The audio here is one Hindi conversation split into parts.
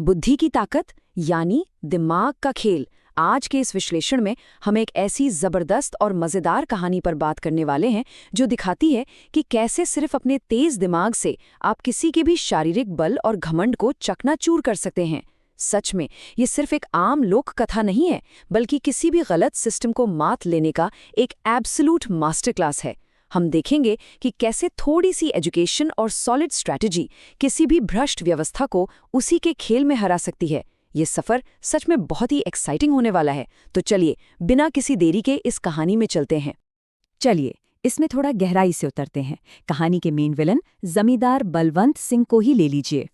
बुद्धि की ताकत यानी दिमाग का खेल। आज के इस विश्लेषण में हम एक ऐसी जबरदस्त और मजेदार कहानी पर बात करने वाले हैं जो दिखाती है कि कैसे सिर्फ अपने तेज दिमाग से आप किसी के भी शारीरिक बल और घमंड को चकनाचूर कर सकते हैं। सच में ये सिर्फ एक आम लोक कथा नहीं है, बल्कि किसी भी गलत सिस्टम को मात लेने का एक एब्सोल्यूट मास्टर क्लास है। हम देखेंगे कि कैसे थोड़ी सी एजुकेशन और सॉलिड स्ट्रैटेजी किसी भी भ्रष्ट व्यवस्था को उसी के खेल में हरा सकती है। ये सफ़र सच में बहुत ही एक्साइटिंग होने वाला है। तो चलिए बिना किसी देरी के इस कहानी में चलते हैं। चलिए इसमें थोड़ा गहराई से उतरते हैं। कहानी के मेन विलन जमींदार बलवंत सिंह को ही ले लीजिए।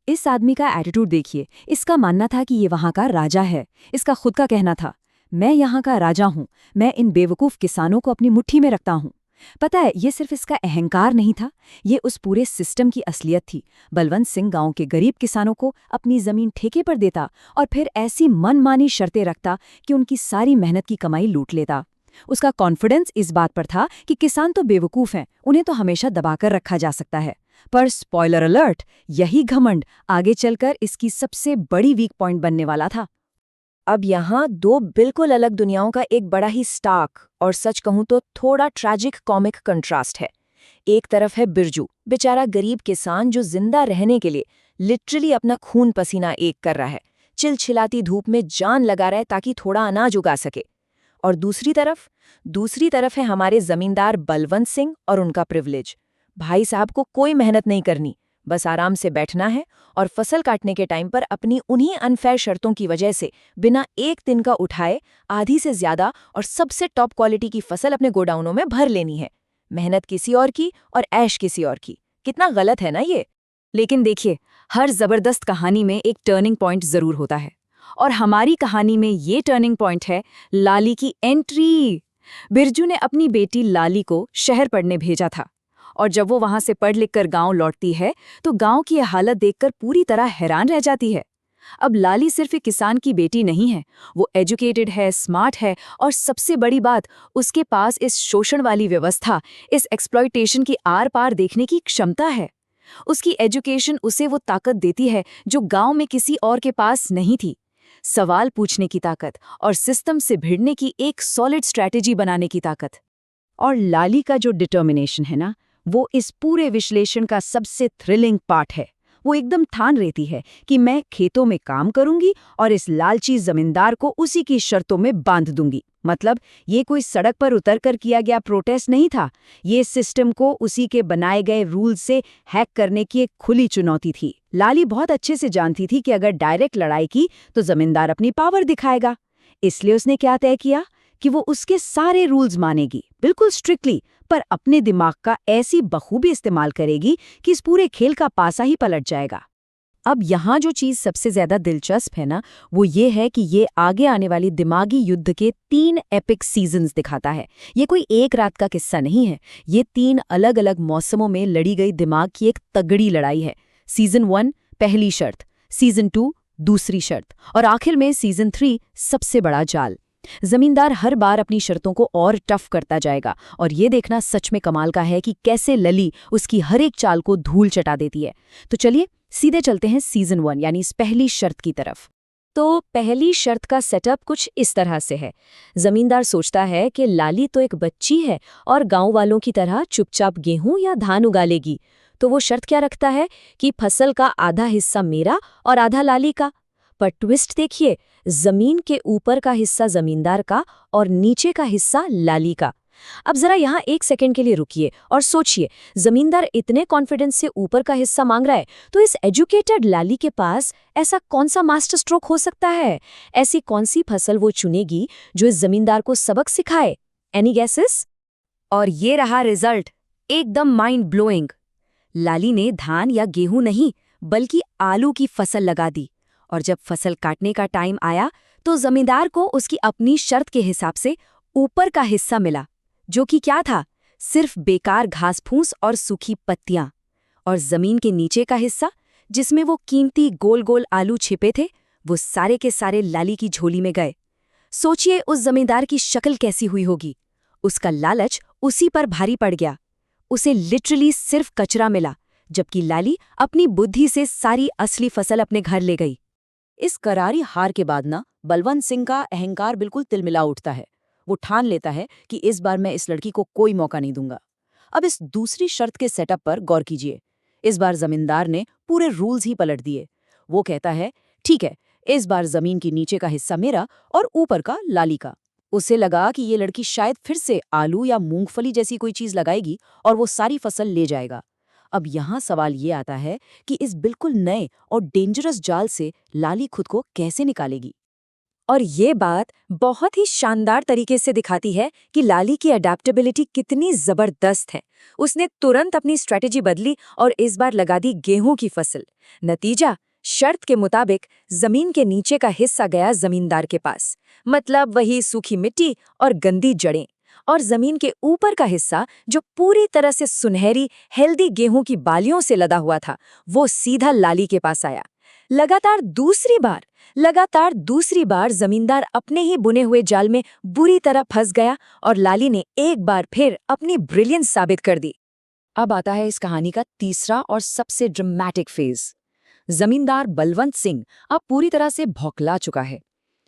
इस आदमी का एटीट्यूड देखिए। इसका मानना था कि ये वहाँ का राजा है। इसका खुद का कहना था, मैं यहाँ का राजा हूँ, मैं इन बेवकूफ़ किसानों को अपनी मुट्ठी में रखता हूँ। पता है, ये सिर्फ इसका अहंकार नहीं था, ये उस पूरे सिस्टम की असलियत थी। बलवंत सिंह गांव के गरीब किसानों को अपनी जमीन ठेके पर देता और फिर ऐसी मनमानी शर्तें रखता कि उनकी सारी मेहनत की कमाई लूट लेता। उसका कॉन्फिडेंस इस बात पर था कि किसान तो बेवकूफ़ हैं, उन्हें तो हमेशा दबाकर रखा जा सकता है। पर स्पॉइलर अलर्ट, यही घमंड आगे चलकर इसकी सबसे बड़ी वीक पॉइंट बनने वाला था। अब यहाँ दो बिल्कुल अलग दुनियाओं का एक बड़ा ही स्टार्क और सच कहूँ तो थोड़ा ट्रैजिक कॉमिक कंट्रास्ट है। एक तरफ है बिरजू, बेचारा गरीब किसान जो जिंदा रहने के लिए लिटरली अपना खून पसीना एक कर रहा है, चिलचिलाती धूप में जान लगा रहा है ताकि थोड़ा अनाज उगा सके। और दूसरी तरफ है हमारे जमींदार बलवंत सिंह और उनका प्रिविलेज। भाई साहब को कोई मेहनत नहीं करनी, बस आराम से बैठना है और फसल काटने के टाइम पर अपनी उन्हीं अनफेयर शर्तों की वजह से बिना एक दिन का उठाए आधी से ज्यादा और सबसे टॉप क्वालिटी की फसल अपने गोडाउनों में भर लेनी है। मेहनत किसी और की और ऐश किसी और की। कितना गलत है ना ये। लेकिन देखिए, हर जबरदस्त कहानी में एक टर्निंग पॉइंट जरूर होता है, और हमारी कहानी में ये टर्निंग पॉइंट है लाली की एंट्री। बिरजू ने अपनी बेटी लाली को शहर पढ़ने भेजा था, और जब वो वहां से पढ़ लिख कर गाँव लौटती है तो गांव की हालत देखकर पूरी तरह हैरान रह जाती है। अब लाली सिर्फ एक किसान की बेटी नहीं है, वो एजुकेटेड है, स्मार्ट है, और सबसे बड़ी बात, उसके पास इस शोषण वाली व्यवस्था, इस एक्सप्लॉयटेशन की आर पार देखने की क्षमता है। उसकी एजुकेशन उसे वो ताकत देती है जो गांव में किसी और के पास नहीं थी। सवाल पूछने की ताकत और सिस्टम से भिड़ने की एक सॉलिड स्ट्रैटेजी बनाने की ताकत। और लाली का जो डिटर्मिनेशन है ना, वो इस पूरे विश्लेषण का सबसे थ्रिलिंग पार्ट है। वो एकदम ठान रहती है कि मैं खेतों में काम करूंगी और इस लालची जमींदार को उसी की शर्तों में बांध दूंगी। मतलब ये कोई सड़क पर उतरकर किया गया प्रोटेस्ट नहीं था, ये सिस्टम को उसी के बनाए गए रूल से हैक करने की एक खुली चुनौती थी। लाली बहुत अच्छे से जानती थी कि अगर डायरेक्ट लड़ाई की तो जमींदार अपनी पावर दिखाएगा, इसलिए उसने क्या तय किया कि वो उसके सारे रूल्स मानेगी, बिल्कुल स्ट्रिक्टली, पर अपने दिमाग का ऐसी बखूबी इस्तेमाल करेगी कि इस पूरे खेल का पासा ही पलट जाएगा। अब यहाँ जो चीज़ सबसे ज्यादा दिलचस्प है ना, वो ये है कि ये आगे आने वाली दिमागी युद्ध के 3 एपिक सीजन्स दिखाता है। ये कोई एक रात का किस्सा नहीं है, ये 3 अलग अलग मौसमों में लड़ी गई दिमाग की एक तगड़ी लड़ाई है। सीजन 1 पहली शर्त, सीजन 2 दूसरी शर्त, और आखिर में सीजन 3 सबसे बड़ा जाल। जमींदार हर बार अपनी शर्तों को और टफ करता जाएगा, और ये देखना सच में कमाल का है कि कैसे लली उसकी हर एक चाल को धूल चटा देती है। तो चलिए सीधे चलते हैं सीजन 1 यानी इस पहली शर्त की तरफ। तो पहली शर्त का सेटअप कुछ इस तरह से है। जमींदार सोचता है कि लाली तो एक बच्ची है और गांव वालों की तरह चुपचाप गेहूं या धान उगा लेगी, तो वो शर्त क्या रखता है कि फसल का आधा हिस्सा मेरा और आधा लाली का। पर ट्विस्ट देखिए, जमीन के ऊपर का हिस्सा जमींदार का और नीचे का हिस्सा लाली का। अब जरा यहाँ एक सेकंड के लिए रुकिए और सोचिए, जमींदार इतने कॉन्फिडेंस से ऊपर का हिस्सा मांग रहा है, तो इस एजुकेटेड लाली के पास ऐसा कौन सा मास्टर स्ट्रोक हो सकता है? ऐसी कौन सी फसल वो चुनेगी जो इस जमींदार को सबक सिखाए? Any guesses? और ये रहा रिजल्ट, एकदम माइंड ब्लोइंग। लाली ने धान या गेहूं नहीं बल्कि आलू की फसल लगा दी, और जब फसल काटने का टाइम आया तो जमींदार को उसकी अपनी शर्त के हिसाब से ऊपर का हिस्सा मिला, जो कि क्या था? सिर्फ बेकार घास फूस और सूखी पत्तियां। और जमीन के नीचे का हिस्सा, जिसमें वो कीमती गोल गोल आलू छिपे थे, वो सारे के सारे लाली की झोली में गए। सोचिए उस जमींदार की शक्ल कैसी हुई होगी। उसका लालच उसी पर भारी पड़ गया। उसे लिटरली सिर्फ कचरा मिला, जबकि लाली अपनी बुद्धि से सारी असली फसल अपने घर ले गई। इस करारी हार के बाद ना बलवंत सिंह का अहंकार बिल्कुल तिलमिला उठता है। वो ठान लेता है कि इस बार मैं इस लड़की को कोई मौका नहीं दूंगा। अब इस दूसरी शर्त के सेटअप पर गौर कीजिए। इस बार जमींदार ने पूरे रूल्स ही पलट दिए। वो कहता है, ठीक है, इस बार जमीन के नीचे का हिस्सा मेरा और ऊपर का लाली का। उसे लगा कि ये लड़की शायद फिर से आलू या मूंगफली जैसी कोई चीज लगाएगी और वो सारी फसल ले जाएगा। अब यहाँ सवाल ये आता है कि इस बिल्कुल नए और डेंजरस जाल से लाली खुद को कैसे निकालेगी। और ये बात बहुत ही शानदार तरीके से दिखाती है कि लाली की अडेप्टेबिलिटी कितनी जबरदस्त है। उसने तुरंत अपनी स्ट्रेटेजी बदली और इस बार लगा दी गेहूं की फसल। नतीजा, शर्त के मुताबिक जमीन के नीचे का हिस्सा गया जमींदार के पास, मतलब वही सूखी मिट्टी और गंदी जड़ें, और जमीन के ऊपर का हिस्सा जो पूरी तरह से सुनहरी हेल्दी गेहूं की बालियों से लदा हुआ था, वो सीधा लाली के पास आया। लगातार दूसरी बार जमींदार अपने ही बुने हुए जाल में बुरी तरह फंस गया और लाली ने एक बार फिर अपनी ब्रिलियंस साबित कर दी। अब आता है इस कहानी का तीसरा और सबसे ड्रामेटिक फेज। जमींदार बलवंत सिंह अब पूरी तरह से भौंकला चुका है।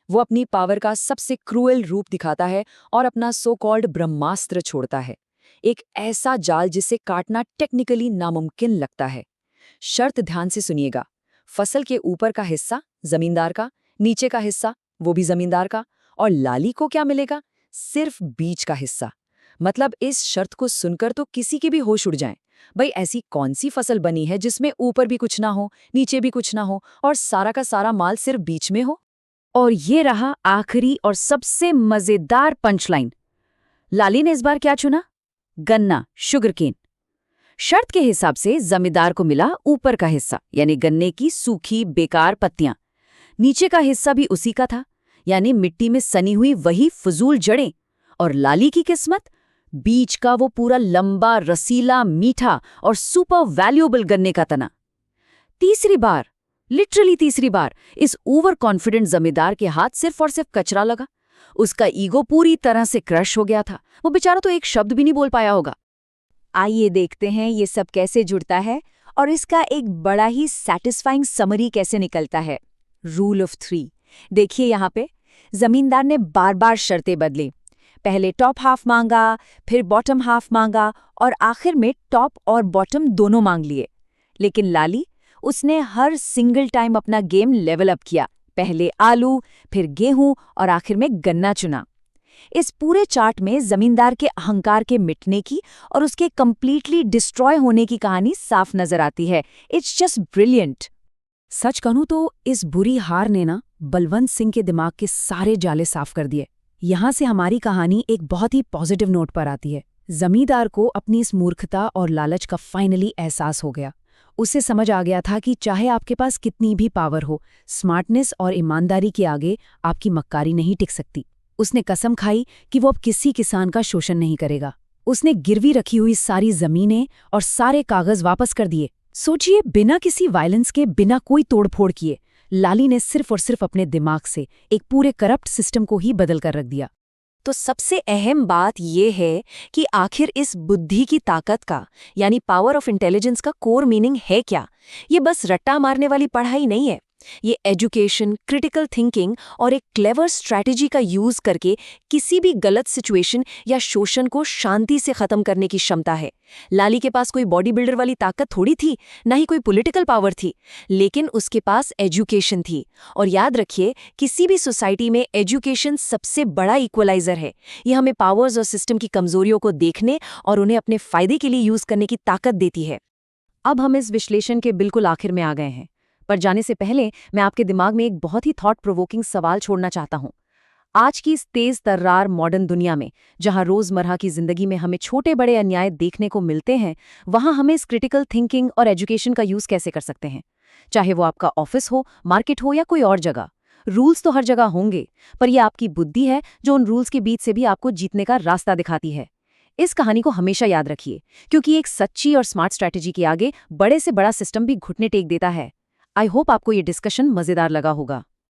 वो अपनी पावर का सबसे क्रूएल रूप दिखाता है और अपना सो कॉल्ड ब्रह्मास्त्र छोड़ता है, एक ऐसा जाल जिसे काटना टेक्निकली नामुमकिन लगता है। शर्त ध्यान से सुनिएगा। फसल के ऊपर का हिस्सा जमींदार का, नीचे का हिस्सा वो भी जमींदार का, और लाली को क्या मिलेगा? सिर्फ बीच का हिस्सा। मतलब इस शर्त को सुनकर तो किसी के भी होश उड़ जाएं। भाई, ऐसी कौन सी फसल बनी है जिसमें ऊपर भी कुछ ना हो, नीचे भी कुछ ना हो और सारा का सारा माल सिर्फ बीच में हो? और ये रहा आखिरी और सबसे मजेदार पंचलाइन। लाली ने इस बार क्या चुना? गन्ना, शुगरकेन। शर्त के हिसाब से जमींदार को मिला ऊपर का हिस्सा, यानी गन्ने की सूखी बेकार पत्तियां। नीचे का हिस्सा भी उसी का था, यानी मिट्टी में सनी हुई वही फजूल जड़ें। और लाली की किस्मत, बीच का वो पूरा लंबा, रसीला, मीठा और सुपर वैल्यूएबल गन्ने का तना। लिटरली तीसरी बार इस ओवर कॉन्फिडेंट जमींदार के हाथ सिर्फ और सिर्फ कचरा लगा। उसका ईगो पूरी तरह से क्रश हो गया था। वो बेचारा तो एक शब्द भी नहीं बोल पाया होगा। आइए देखते हैं ये सब कैसे जुड़ता है और इसका एक बड़ा ही सैटिस्फाइंग समरी कैसे निकलता है। रूल ऑफ 3 देखिए यहाँ पे। जमींदार ने बार बार शर्तें बदली। पहले टॉप हाफ मांगा, फिर बॉटम हाफ मांगा और आखिर में टॉप और बॉटम दोनों मांग लिए। लेकिन लाली, उसने हर सिंगल टाइम अपना गेम लेवल अप किया। पहले आलू, फिर गेहूं और आखिर में गन्ना चुना। इस पूरे चार्ट में जमींदार के अहंकार के मिटने की और उसके कंप्लीटली डिस्ट्रॉय होने की कहानी साफ नजर आती है। It's just brilliant. सच कहूं तो इस बुरी हार ने ना बलवंत सिंह के दिमाग के सारे जाले साफ कर दिए। यहाँ से हमारी कहानी एक बहुत ही पॉजिटिव नोट पर आती है। जमींदार को अपनी इस मूर्खता और लालच का फाइनली एहसास हो गया। उसे समझ आ गया था कि चाहे आपके पास कितनी भी पावर हो, स्मार्टनेस और ईमानदारी के आगे आपकी मक्कारी नहीं टिक सकती। उसने कसम खाई कि वो अब किसी किसान का शोषण नहीं करेगा। उसने गिरवी रखी हुई सारी जमीनें और सारे कागज वापस कर दिए। सोचिए, बिना किसी वायलेंस के, बिना कोई तोड़फोड़ किए, लाली ने सिर्फ और सिर्फ अपने दिमाग से एक पूरे करप्ट सिस्टम को ही बदल कर रख दिया। तो सबसे अहम बात यह है कि आखिर इस बुद्धि की ताकत का, यानी पावर ऑफ इंटेलिजेंस का कोर मीनिंग है क्या? ये बस रट्टा मारने वाली पढ़ाई नहीं है। ये एजुकेशन, क्रिटिकल थिंकिंग और एक क्लेवर स्ट्रैटेजी का यूज करके किसी भी गलत सिचुएशन या शोषण को शांति से खत्म करने की क्षमता है। लाली के पास कोई बॉडी बिल्डर वाली ताकत थोड़ी थी, ना ही कोई पॉलिटिकल पावर थी, लेकिन उसके पास एजुकेशन थी। और याद रखिए, किसी भी सोसाइटी में एजुकेशन सबसे बड़ा इक्वलाइजर है। ये हमें पावर्स और सिस्टम की कमजोरियों को देखने और उन्हें अपने फायदे के लिए यूज करने की ताकत देती है। अब हम इस विश्लेषण के बिल्कुल आखिर में आ गए हैं, पर जाने से पहले मैं आपके दिमाग में एक बहुत ही थॉट प्रोवोकिंग सवाल छोड़ना चाहता हूं। आज की इस तेज तर्रार मॉडर्न दुनिया में, जहां रोजमर्रा की जिंदगी में हमें छोटे बड़े अन्याय देखने को मिलते हैं, वहां हमें इस क्रिटिकल थिंकिंग और एजुकेशन का यूज कैसे कर सकते हैं? चाहे वो आपका ऑफिस हो, मार्केट हो या कोई और जगह। रूल्स तो हर जगह होंगे, पर यह आपकी बुद्धि है जो उन रूल्स के बीच से भी आपको जीतने का रास्ता दिखाती है। इस कहानी को हमेशा याद रखिए, क्योंकि एक सच्ची और स्मार्ट स्ट्रैटेजी के आगे बड़े से बड़ा सिस्टम भी घुटने टेक देता है। आई होप आपको ये डिस्कशन मजेदार लगा होगा।